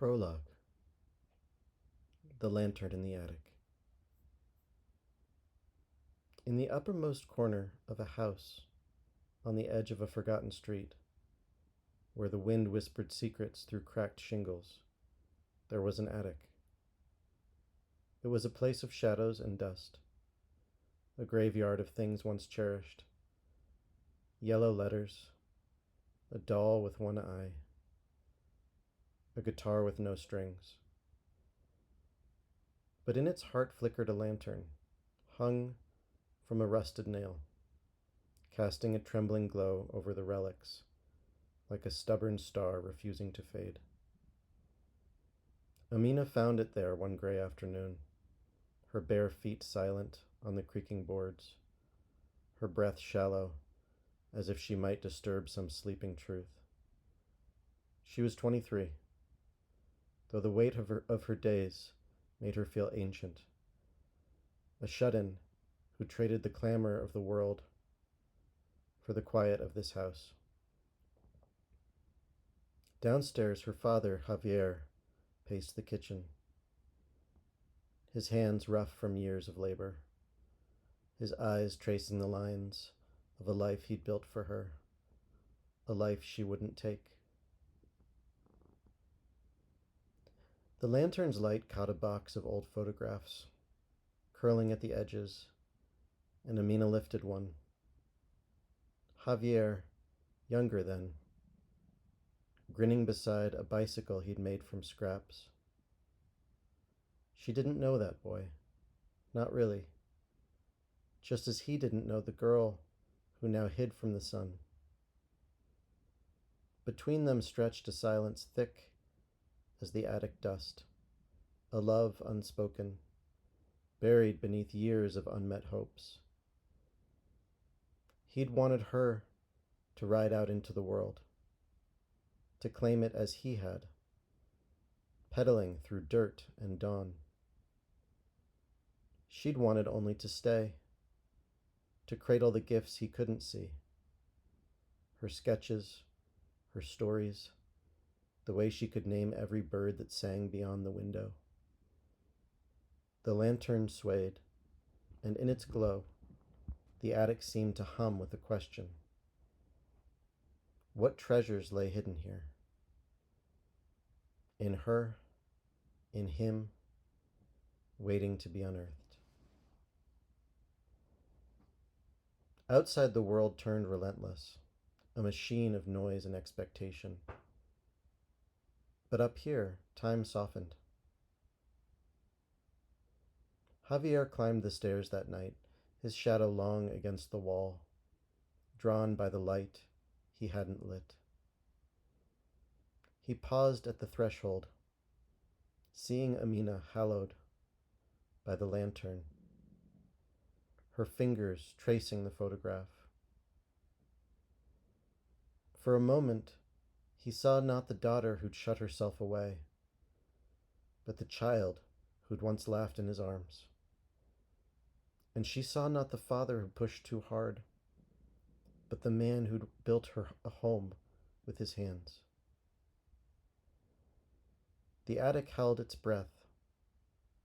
Prologue. The Lantern in the Attic. In the uppermost corner of a house on the edge of a forgotten street, where the wind whispered secrets through cracked shingles, there was an attic. It was a place of shadows and dust, a graveyard of things once cherished, yellow letters, a doll with one eye, a guitar with no strings. But in its heart flickered a lantern, hung from a rusted nail, casting a trembling glow over the relics, like a stubborn star refusing to fade. Amina found it there one gray afternoon, her bare feet silent on the creaking boards, her breath shallow, as if she might disturb some sleeping truth. She was 23, though the weight of her days made her feel ancient, a shut-in who traded the clamor of the world for the quiet of this house. Downstairs, her father, Javier, paced the kitchen, his hands rough from years of labor, his eyes tracing the lines of a life he'd built for her, a life she wouldn't take. The lantern's light caught a box of old photographs, curling at the edges, and Amina lifted one. Javier, younger then, grinning beside a bicycle he'd made from scraps. She didn't know that boy, not really, just as he didn't know the girl who now hid from the sun. Between them stretched a silence thick as the attic dust, a love unspoken, buried beneath years of unmet hopes. He'd wanted her to ride out into the world, to claim it as he had, pedaling through dirt and dawn. She'd wanted only to stay, to cradle the gifts he couldn't see, her sketches, her stories, the way she could name every bird that sang beyond the window. The lantern swayed, and in its glow, the attic seemed to hum with a question. What treasures lay hidden here? In her, in him, waiting to be unearthed. Outside, the world turned relentless, a machine of noise and expectation. But up here, time softened. Javier climbed the stairs that night, his shadow long against the wall, drawn by the light he hadn't lit. He paused at the threshold, seeing Amina hallowed by the lantern, her fingers tracing the photograph. For a moment, he saw not the daughter who'd shut herself away, but the child who'd once laughed in his arms. And she saw not the father who pushed too hard, but the man who'd built her a home with his hands. The attic held its breath,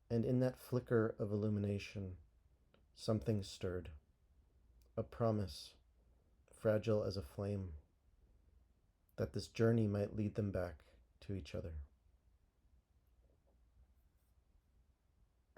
and in that flicker of illumination, something stirred, a promise, fragile as a flame, that this journey might lead them back to each other.